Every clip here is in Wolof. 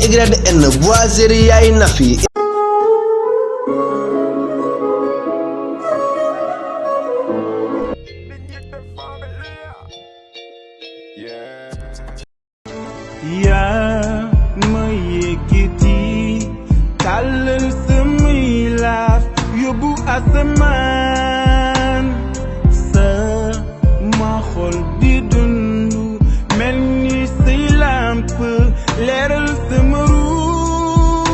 DIGNITÉ boiserie yaay Nafi. yaa ma yëkkati tàllal samay laaf yóbbu asamaan sama xol di dundu mel ni say lamp leeral sama ruux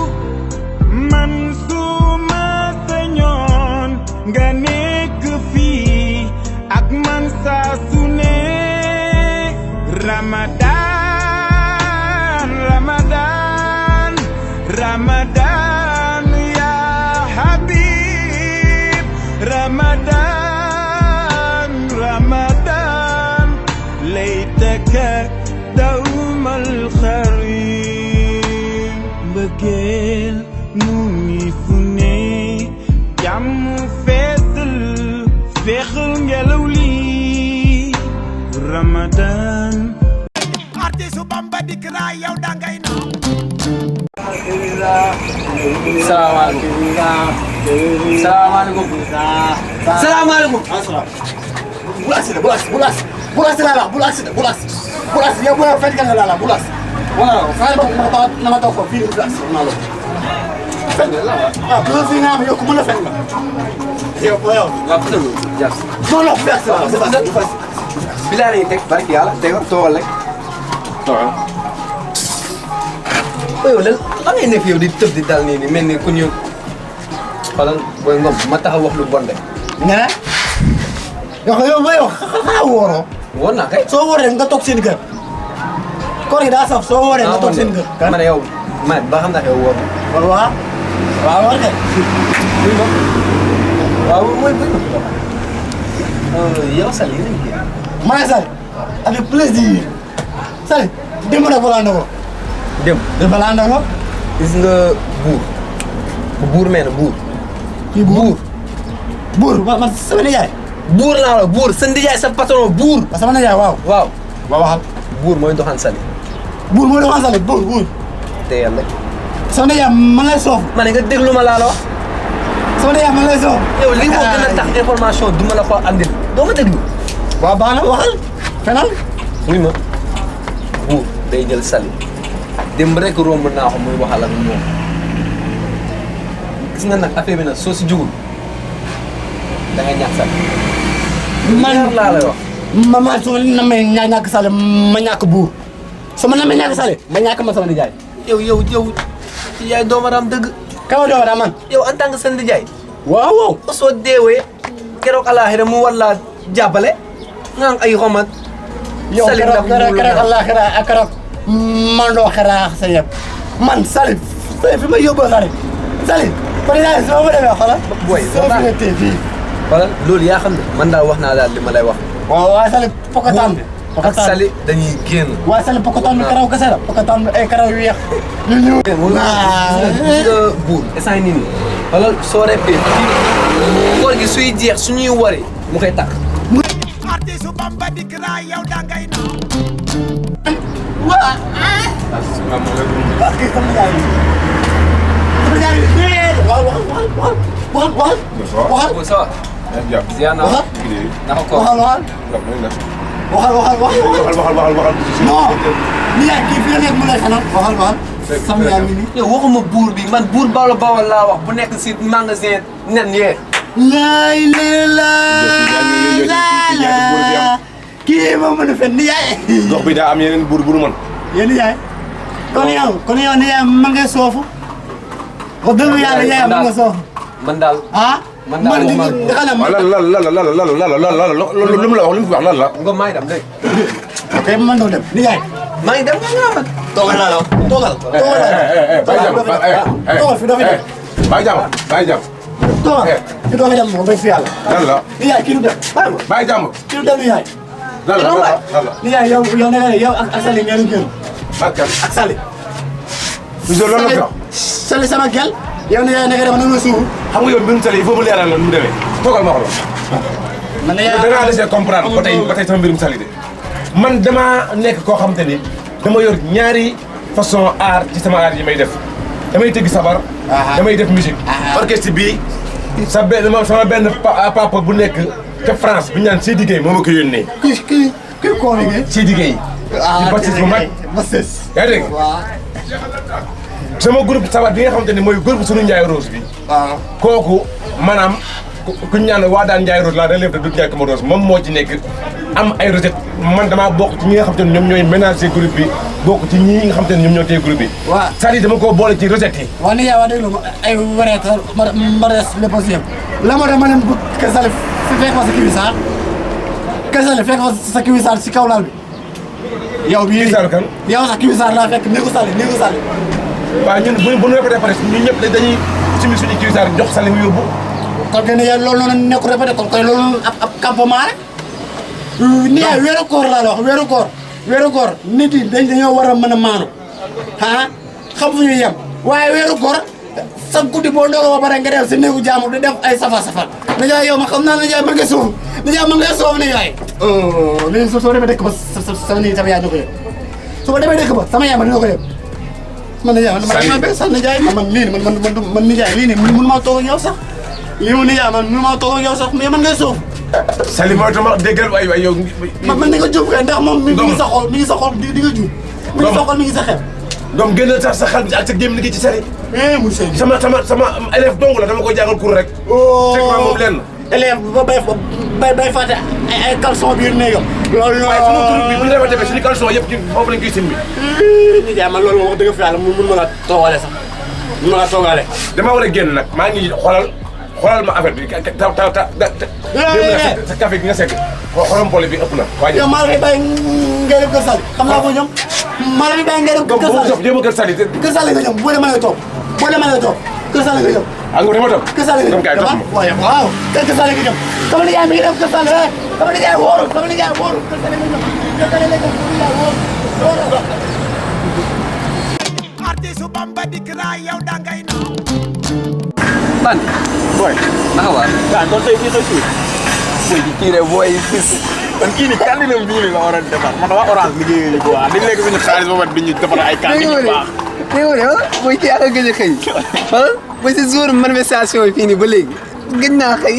man su ma sañoon nga nekk fii ak man saa su ne Ramadan ya Habib Ramadan laytaka dawmal kharim bëggeel mu ngi fu ne jàmm feesal feexal ngelaw li Ramadan Artistou Bamba dik ra yow da ngay no Salaamaaleykum. Bulas la la bulas yow bu la fekk nga la bulas waaw xale ba na ma toog ko fii bulas na lo fekk la ah bu fi nga am yow ku mën a fekk la yow yow waaw fu mu ne non fekk la c'est pas bi laa lay teg barki yàlla teg toogal rek toogal. yow lan ngay nekk yow di tëb di dal nii mel ni ku ñu xoolal booy ngom ma taxaw wax lu bon de. nga ne yow ba yow xanaa wóoroo. woor naa kay. soo wóoree nga toog seen kër. koor gi daa saf soo wóoree nga toog seen kër. ma ne yow man ba xam naa yow wóor na. waaw wóor kay. buy ma waaw mooy buy ma. yow Sali yéen a ngi génn. maa ngi Sali. avec plaisir. Sali démb nag balaa ndogoo. dem balaa ndogoo. gis nga buur mel na buur. kii buur man sama nijaay. buur laa la buur sa nijaay sa patron buur. sama nijaay waaw. waaw waxal. buur mooy doxaan Sali. buur mooy doxaan Sali buur. te yàlla. sama nijaay man lay soof. ma ne nga déglu ma laa la wax. sama nijaay man lay soof. yow lii moo gën a tax information du ma la ko andil doo ma déglu. waaw baax na waxal fenal. wuy ma buur day jël Sali démb rek romb naa ko muy waxal ak moom gis nga nag affaire bi nag soo si jugul da nga ñàkk Sali. man laa lay wax. man su ma namee ñàkk Sali ma ñàkk buur su ma namee ñàkk Sali ma ñàkk ma sama nijaay. yow yaay doomaram dëgg. kaw doomaram man. yow en tant que seen nijaay. waaw. soo deewee keroog alaaxira mu war laa jàppale nga am ay xomat. yow keroog alaaxira ak keroog man doo xeraa sa yëpp man Sali fi ma yóbboo Sali kon yaa soo ma demee xoolal. booy soo fi nga tee fii. xoolal loolu yaa xam ne man daal wax naa daal li ma lay wax. waaw Sali pokotaan bi. ak Sali dañuy génn. waaye Sali pokotaan bi karaw kese la pokotaan bi ay karaw yu weex yu ñuul. buur instant yii nii xoolal soo repee fii koor gi suy jeex suñuy wari mu koy takk. Artistou Bamba dik ra yow da ngay no waaw. parce que sama yaay waxal. ça va. ziar naa waxal. naka ko waxal. non. ni yaay kii fi la nekk mu lay xanaa. waxal. sama yaay mi nii. yow waxuma buur bi man buur bawal laa wax bu nekk si magasin nen yee. laay la kii ma mën a fen ni yaay. gox bi daa am yeneen buur bu nu mën. yéen ni yaay. kon yow ni yaay ma ngay soofu. wax dëgg yàlla yaay ma nga soofu. man daal. man daal lu mu la wax lu mu fi wax lan la. nga may dem dégg ok man doo dem ni yaay. maa ngi dem nga man. toogal laa la wax toogal. toogal fi doo fi dem. bàyyi jàmm bàyyi jàmm. toogal fi doo fi dem moom rek fi yàlla. lan la. ni yaay kii du dem. bàyyi jàmm. kii du dem ni yaay. lan la. ni yaay yow yow ak Sali ngeen génn. ak Sali. toujours loolu la Sali sama gel. yow ni yaay ne nga dem na nga suuf. xam nga yow mbirum Sali il faut mu leeral la nu mu demee. toogal ma wax la. man de da ngaa desee comprendre ba tey sama mbirum Sali de. man damaa nekk koo xam te ni dama yor ñaari façon art ci sama art yi may def damay tëgg sabar damay def musique orchestre bii sama benn papa bu nekk ca France bu ñu naan Seydi Gueye moo ma ko yónnee kii koo liggéey Seydi Gueye ci bassiste bu mag yaa dégg sama groupe sabar bi nga xamante ne mooy groupe sunu Ndiaye Rose bi kooku maanaam ku ñu ñaan waa daan Ndiaye Rose la relève de du Ndiaye Coumba Rose moom moo ci nekk am ay recette man damaa bokk ci ñi nga xamante ne ñoom ñooy ménager groupe bi bokk ci ñi nga xamante ne ñoom ñoo téye groupe bi c'est-à-dire dama koo boole ci recette yi waaw ni yaa wax déglu ay variété ma des le possible la moo tax ma leen bëgg Kër Salif fekk fa sa kiwisaar Kër Salif fekk fa sa kiwisaar si kaw laal bi yow bii kiwisaar kan yow sax kiwisaar laa fekk néegu Salif waaw ñun bu ñu répété pare ñun ñëpp dañuy simi suñu kiwisaar jox Salif mu yóbbu kon que ni yow loolu noonu nekku répété kon koy loolu ab campement rek ni yaay weeru koor laa la wax weeru koor nit yi dañoo war a mën a maanu xam fu ñuy yem waaye weeru koor sa guddi boo ndogoo ba pare nga dem si néegu jaamu di def ay safar na jaay yow ma xam naa na jaay man ngay suuf na jaay man ngay suuf ne yaay lii soo demee dëkk ba sama nii sama yaay dina ko yëg su ma demee dëkk ba sama yaay ma dina ko yëg man na jaay man bëgg sax na jaay man lii man ni jaay lii nii mënu maa toog ak yow sax lii mu ni jaay man mënu maa toog ak yow sax mais man ngay suuf Salim mooy tama déggal waay yow man ni nga jub kay ndax moom mi ngi sa xol di nga jub mi ngi sa xol mi ngi sa xel doom génnal sax sa xel bi ak sa gémm liggéey ci sari muy sëñ sama élève dong la dama koy jàngal cours rek teg ma moom lenn élève ba bay fàtte ay caleçon biir néegam loolu waaye sunu groupe bi bu ñu répété suñu caleçon yëpp ci foofu lañ koy simbi ni jaay man loolu moom wax dëgg fi yàlla mun ma la toogaale sax mun ma la toogaale dama war a génn nag maa ngi xoolal ma affaire bi sa café gi nga sekk xoolal mboole bi ëpp na waa yow maa la fi bàyyi ngay def Kër Sali xam naa ko ñoom maa la fi bàyyi ngay def Kër Sali jéem a Kër Sali Kër Sali nga ñoom boo demee toog Kër Sali nga ñoom nga dama toog Kër Sali nga ñoom waaw Kër Sali nga ñoom sama nijaay mi ngi def Kër Sali sama nijaay wóoru Kër Sali nga ñoom Kër Sali nga ñoom wóoru Artistou Bamba dikk naa yow dangay naaw ban boy naka waa waaw kon tey kii xëy suuf boy di kii rek booy fis kon kii ni candidat bii la war a defar man waa orange liggéey ñu quoi dañ lekk suñu xaalis ba pare dañuy defar ay candidat yu baax booy kii ak a gëj a xëy booy si jour manifestation yi fii nii ba léegi gëj naa xëy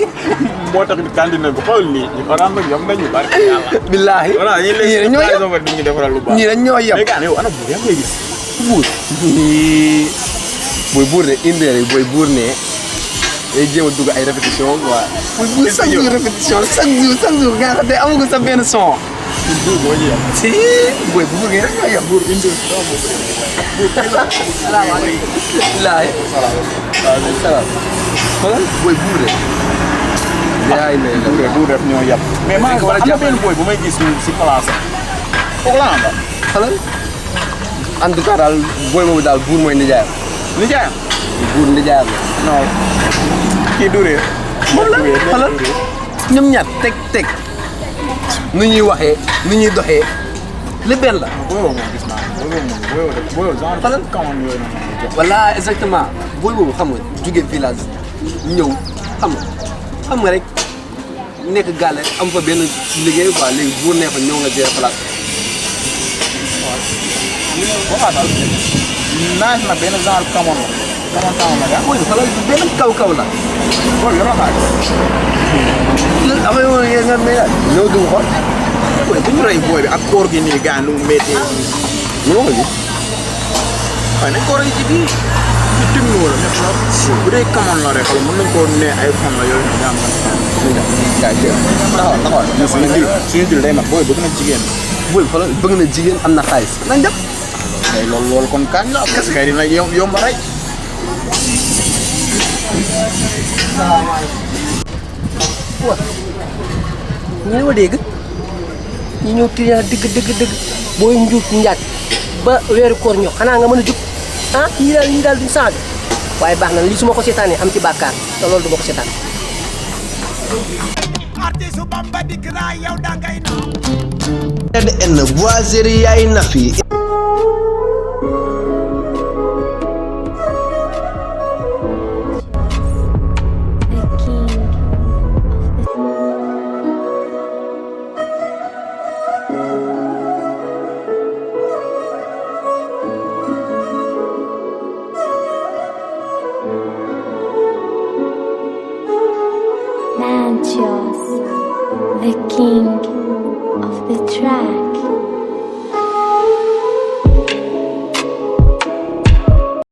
moo tax candidat bi xool nii ñu orange nag yom nañu barke yàlla billaahi voilà ñi lekk suñu xaalis ba pare dañuy defaral lu baax ñii dañ ñoo yem mais gaan yow ana buur yaa ngay gis buur booy buur ne indi rek booy buur ne day jéem a dugg ay répétition waaw booy buur chaque jour répétition chaque jour nga xam te amagu sa benn son buur moo ñu yem si booy buur ngeen rek ñoo yem buur indi laay salaam xoolal booy buur de yaay ne la buur def ñoo yem mais maa ngi am na benn boy bu may gis si place kooku la amba xoolal en tout cas daal booy boobu daal buur mooy nijaayam nijaayam buur nijaayam non kii du réer moom la xoolal ñoom ñaar teg nu ñuy waxee nu ñuy doxee li benn la booy moom gis naa booy genre xoolal kawoon yooyu noonu voilà exactement booy boobu xam nga jóge village ñëw xam nga rek nekk gàlle am fa benn liggéey quoi léegi buur nee fa ñëw nga gérer place waxaatal naaj na benn genre kamoon la gaa booy bi xoolal benn kaw la booy yor na xaalis lan amee woon ngeen nga may ñëw dugg xool booy bu ñu rey booy bi ak koor gi nii gaa nu mu méttee ñu ma ko gis waaye nañ ko rey ci bii ci timmi wala nekk na bu dee kamoon la rek mën nañ koo ne ay fan la yooyu gaa man suñu dil day mag booy bëgg na jigéen booy bi xoolal bëgg na jigéen am na xaalis nañ def mais loolu kon kañ la parce que dina yomb rey ñu ne ma dégg ñu ñëw client dëgg booy njuut njaat ba weeru koor ñëw xanaa nga mën a jug ah yii daal duñ changé waaye baax na lii su ma ko seetaanee am ci bàkkaar te loolu du ma ko seetaan. Artistou Bamba dikk naa yow dangay naaw en boiserie yaay nafi Lantios, the king of the track.